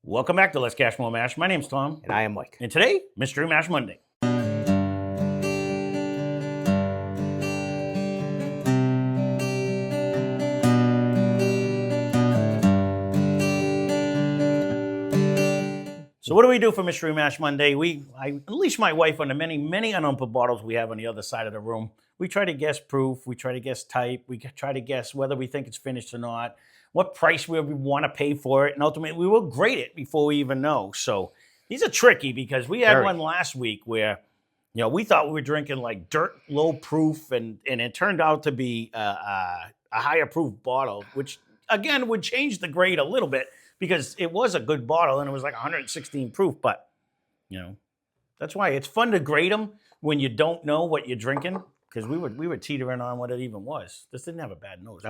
Welcome back to Lesscashmoremash. My name's Tom. And I am Mike. And today, Mystery Mash Monday. So what do we do for Mystery Mash Monday? I unleash my wife on the many unopened bottles we have on the other side of the room. We try to guess proof. We try to guess type. We try to guess whether we think it's finished or not, what price we want to pay for it, and ultimately we will grade it before we even know. So these are tricky because we had one last week where, we thought we were drinking like dirt low proof, and it turned out to be a higher proof bottle, which again would change the grade a little bit because it was a good bottle and it was like 116 proof. But that's why it's fun to grade them when you don't know what you're drinking, because we were teetering on what it even was. This didn't have a bad nose.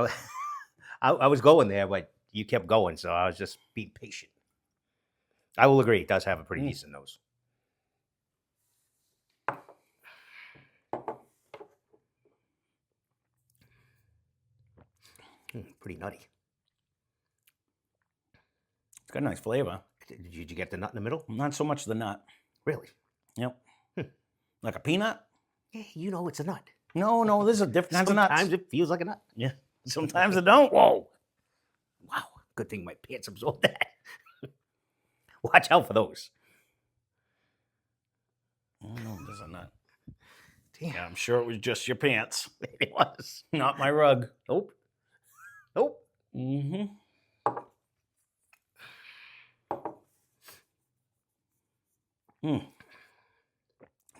I was going there, but you kept going, so I was just being patient. I will agree, it does have a pretty decent nose. Pretty nutty. It's got a nice flavor. Did you get the nut in the middle? Not so much the nut. Really? Yep. Like a peanut? Yeah, it's a nut. No, this is a different kind of nut. Sometimes it feels like a nut. Yeah. Sometimes it don't. Whoa. Wow. Good thing my pants absorbed that. Watch out for those. Oh, no, there's a nut. Damn. Yeah, I'm sure it was just your pants. It was. Not my rug. Nope. Mm-hmm. I'm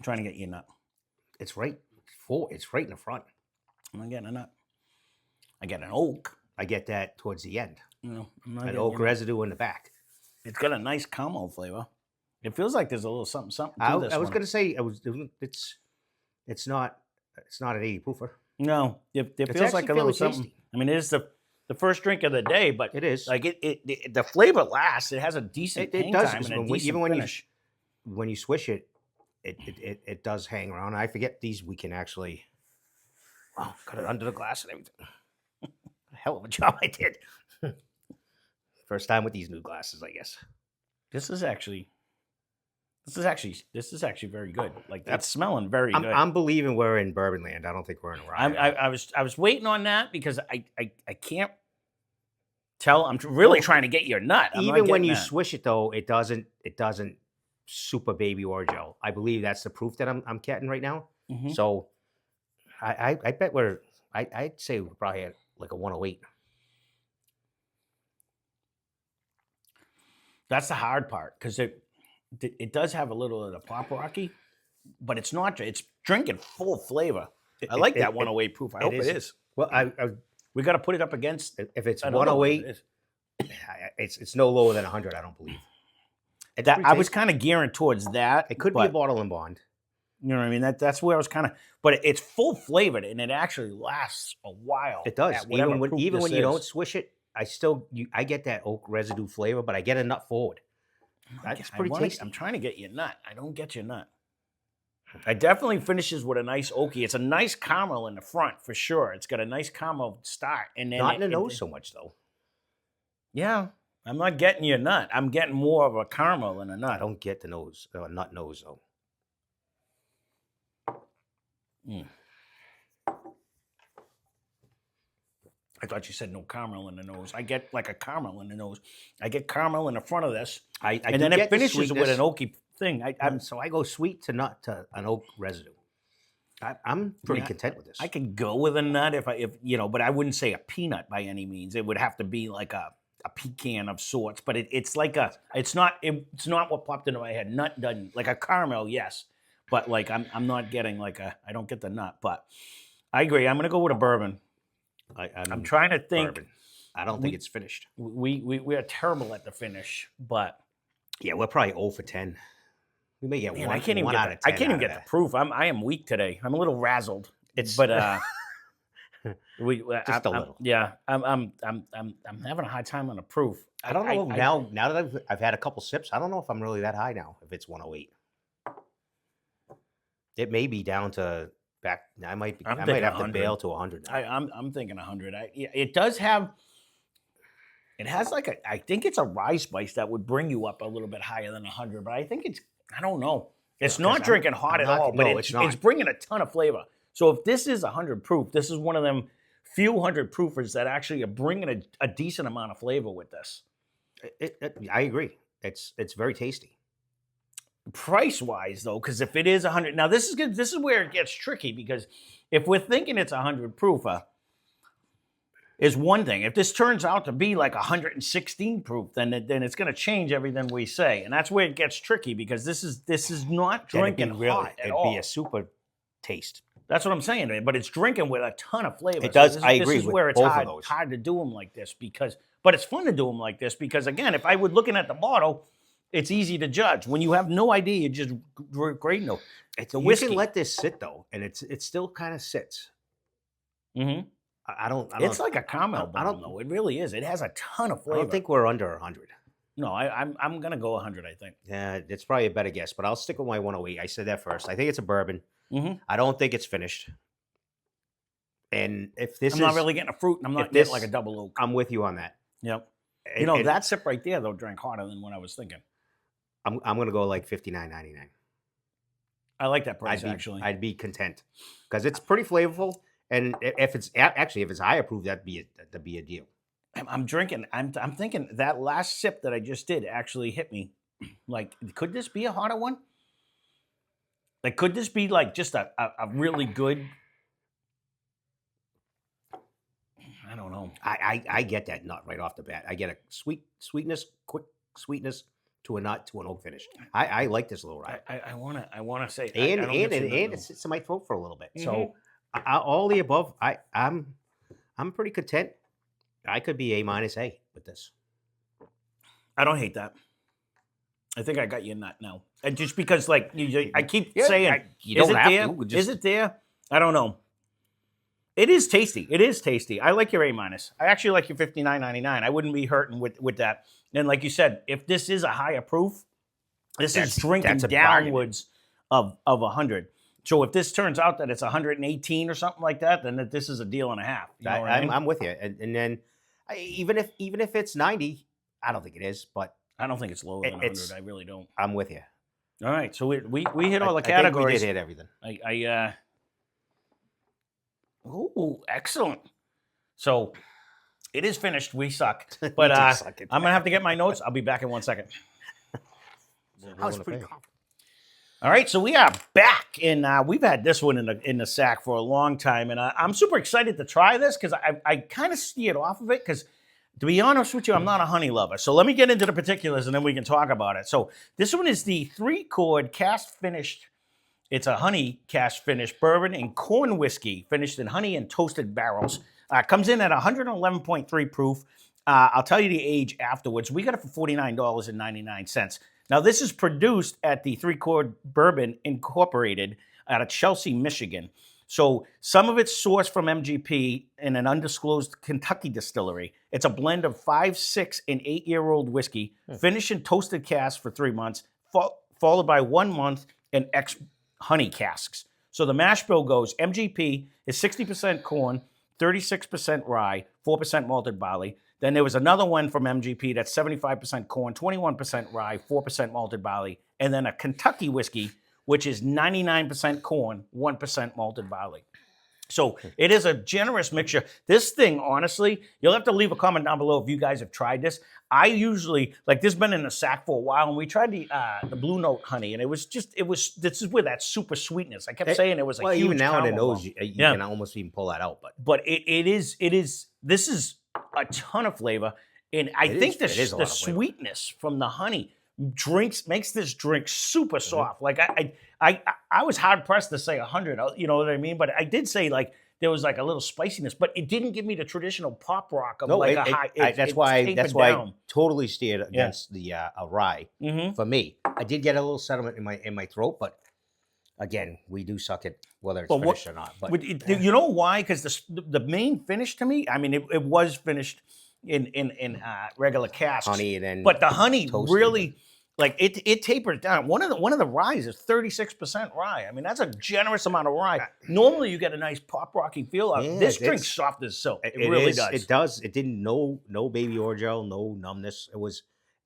trying to get you a nut. It's right in the front. I'm not getting a nut. I get an oak. I get that towards the end. No, I'm not an oak residue in the back. It's got a nice caramel flavor. It feels like there's a little something to this. I was going to say it's not an 80 proofer. No, it feels like a little something. Tasty. I mean, it is the first drink of the day, but it is like it the flavor lasts. It has a decent it does time and a decent even finish. when you swish it, it does hang around. I forget these we can actually. Wow, got it under the glass and everything. Hell of a job I did. First time with these new glasses, I guess. This is actually very good. Like that's smelling very good. I'm believing we're in Bourbon Land. I don't think we're in a rye. I was waiting on that because I can't tell. I'm really trying to get your nut. Even when you swish it though, it doesn't super baby orgeal. I believe that's the proof that I'm getting right now. Mm-hmm. So I bet I'd say we're probably at like a 108. That's the hard part because it does have a little of the pop rocky, but it's not. It's drinking full flavor. I like that 108 proof. I hope it is. Well, we got to put it up against. If it's 108, it's no lower than 100. I don't believe. I was kind of gearing towards that. It could be a bottle and bond. You know what I mean? That's where I was kind of. But it's full flavored and it actually lasts a while. It does. Even when you don't swish it, I get that oak residue flavor, but I get a nut forward. That's pretty tasty. I'm trying to get you a nut. I don't get you a nut. I definitely finishes with a nice oaky. It's a nice caramel in the front for sure. It's got a nice caramel start, and then not in the nose so much though. Yeah, I'm not getting you a nut. I'm getting more of a caramel than a nut. I don't get the nose, nut nose though. I thought you said no caramel in the nose. I get like a caramel in the nose. I get caramel in the front of this, and then it finishes with an oaky thing. So I go sweet to nut to an oak residue. I'm pretty content with this. I could go with a nut if but I wouldn't say a peanut by any means. It would have to be like a pecan of sorts. But it's not what popped into my head. Nut doesn't, like a caramel, yes, but like I'm not getting I don't get the nut. But I agree. I'm gonna go with a bourbon. I'm trying to think. Bourbon. I don't think it's finished. We are terrible at the finish, but yeah, we're probably 0 for 10. We may get one out of 10. I can't even get the proof. I am weak today. I'm a little razzled. Just a little. Yeah, I'm having a hard time on the proof. I don't know now that I've had a couple sips. I don't know if I'm really that high now. If it's 108, it may be down to. I might have to bail to 100. I'm thinking 100. It does have It has like I think it's a rye spice that would bring you up a little bit higher than 100, but I think I don't know. It's No, 'cause not drinking hot I'm at not- all, but no, it's not. it's bringing a ton of flavor. So if this is 100 proof, this is one of them few 100 proofers that actually are bringing a decent amount of flavor with this. I agree. It's very tasty. Price wise, though, because if it is 100, now this is good. This is where it gets tricky because if we're thinking it's 100 proofer, is one thing. If this turns out to be like 116 proof, then it's going to change everything we say, and that's where it gets tricky because this is not drinking hot at all. It'd be a super taste. That's what I'm saying, but it's drinking with a ton of flavor. It does. I This agree is with where it's both of those. hard to do them like this but it's fun to do them like this because again, if I were looking at the bottle, it's easy to judge. When you have no idea, you just great no. It's a whiskey. You can let this sit though, and it still kind of sits. Mm-hmm. I don't. It's like a caramel bomb, though. It really is. It has a ton of flavor. I don't think we're under 100. No, I'm gonna go 100. I think. Yeah, it's probably a better guess, but I'll stick with my 108. I said that first. I think it's a bourbon. Mm-hmm. I don't think it's finished. And if this I'm not really getting a fruit, and I'm not getting like a double oak. I'm with you on that. Yep. And that sip right there, though, drank hotter than what I was thinking. I'm gonna go like $59.99. I like that price actually. I'd be content because it's pretty flavorful. And if it's higher proof, that'd be a deal. I'm drinking. I'm thinking that last sip that I just did actually hit me. Like, could this be a hotter one? Like, could this be like just a really good? I don't know. I get that nut right off the bat. I get a quick sweetness to a nut to an oak finish. I like this little rye. I wanna say and it sits in my throat for a little bit. Mm-hmm. So. All the above, I'm pretty content. I could be A- with this. I don't hate that. I think I got you in that now. And just because, like, I keep saying, is it there? I don't know. It is tasty. It is tasty. I like your A-. I actually like your $59.99. I wouldn't be hurting with that. And like you said, if this is a higher proof, this is drinking downwards of 100. So if this turns out that it's 118 or something like that, then this is a deal and a half. You know what I mean? I'm with you. And then even if it's 90, I don't think it is, but I don't think it's lower than 100. I really don't. I'm with you. All right, so we hit all the categories. I think we did hit everything. Oh, excellent. So it is finished. We suck, but I'm gonna have to get my notes. I'll be back in 1 second. I was pretty confident. All right, so we are back, and we've had this one in the sack for a long time, and I'm super excited to try this because I kind of steered off of it because, to be honest with you, I'm not a honey lover. So let me get into the particulars, and then we can talk about it. So this one is the 3-chord cast finished. It's a honey cast finished bourbon and corn whiskey finished in honey and toasted barrels. Comes in at 111.3 proof. I'll tell you the age afterwards. We got it for $49.99. Now, this is produced at the 3-Chord Bourbon Incorporated out of Chelsea, Michigan. So some of it's sourced from MGP in an undisclosed Kentucky distillery. It's a blend of 5, 6, and 8-year-old whiskey, finished in toasted casks for 3 months, followed by 1 month in honey casks. So the mash bill goes, MGP is 60% corn, 36% rye, 4% malted barley. Then there was another one from MGP that's 75% corn, 21% rye, 4% malted barley, and then a Kentucky whiskey, which is 99% corn, 1% malted barley. So it is a generous mixture. This thing, honestly, you'll have to leave a comment down below if you guys have tried this. I usually, like, this has been in the sack for a while, and we tried the Blue Note honey, and this is with that super sweetness. I kept saying it was a huge even now in the caramel nose, you can almost even pull that out. But this is a ton of flavor, and I think the sweetness from the honey makes this drink super soft. Like I was hard pressed to say 100. You know what I mean? But I did say like there was like a little spiciness, but it didn't give me the traditional pop rock of a high. That's why I totally steered against the rye. Mm-hmm. For me, I did get a little sediment in my throat, but again, we do suck at whether it's finished or not. But you know why? Because the main finish to me, I mean, it was finished in regular casks, honey, and then but the honey really, Like it tapers down. One of the ryes is 36% rye. I mean, that's a generous amount of rye. Normally, you get a nice pop rocky feel out. Yeah, This drink's soft as silk. It really does. It does. It didn't no baby orgeat, no numbness.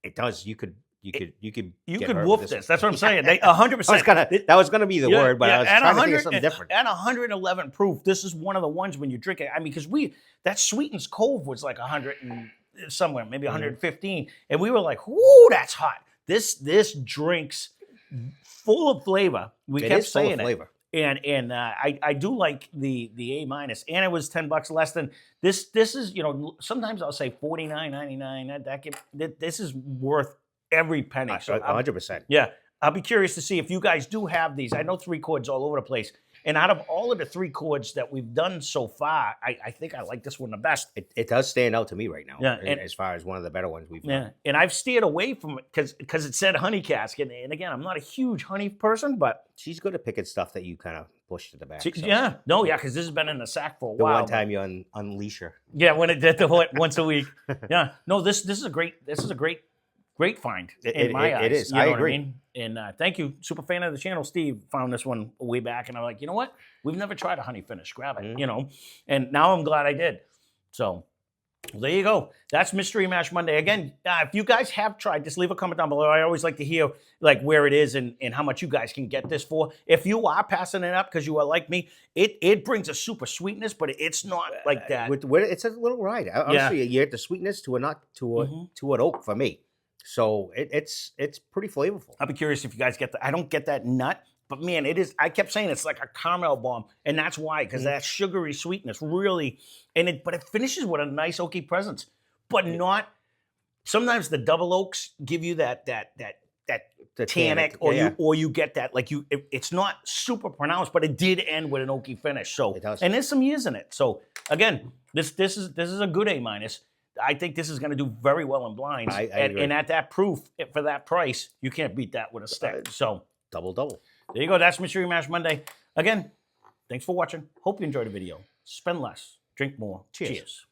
It does. You could get hurt whoop with this. That's what I'm saying. They 100%. That was gonna be the word, but I was trying to think of something different. At 111 proof, this is one of the ones when you drink it. I mean, because that Sweetens Cove was like 100 and somewhere, maybe 115, and we were like, "Whoo, that's hot." This drinks full of flavor. We kept saying it. Flavor. And I do like the A minus, and it was $10 less than this. This is, you know, sometimes I'll say $49.99. This is worth every penny. So 100%. Yeah, I'll be curious to see if you guys do have these. I know 3 chords all over the place. And out of all of the 3 chords that we've done so far, I think I like this one the best. It does stand out to me right now. Yeah, as far as one of the better ones we've done. Yeah, and I've steered away from it because it said honey cask. And again, I'm not a huge honey person, but she's good at picking stuff that you kind of push to the back. Yeah, because this has been in the sack for a the while. One time you unleash her. Yeah, when it did once a week. Yeah, no, this is a great find in my eyes. It is. You know I what agree. I mean? And thank you, super fan of the channel, Steve, found this one way back, and I'm like, you know what? We've never tried a honey finish. Grab it, you know. And now I'm glad I did. So there you go. That's Mystery Mash Monday. Again, if you guys have tried, just leave a comment down below. I always like to hear like where it is and how much you guys can get this for. If you are passing it up because you are like me, it brings a super sweetness, but it's not like that. It's a little ride. Honestly, you get the sweetness to an oak for me. So it's pretty flavorful. I'll be curious if you guys get I don't get that nut, but man, it is. I kept saying it's like a caramel bomb, and that's why, because that sugary sweetness really, but it finishes with a nice oaky presence, but not. Sometimes the double oaks give you that tannic, or you get that it's not super pronounced, but it did end with an oaky finish. So it does. And there's some years in it. So again, this is a good A minus. I think this is going to do very well in blinds. And at that proof, for that price, you can't beat that with a stick. So double. There you go. That's Mystery Mash Monday. Again, thanks for watching. Hope you enjoyed the video. Spend less, drink more. Cheers.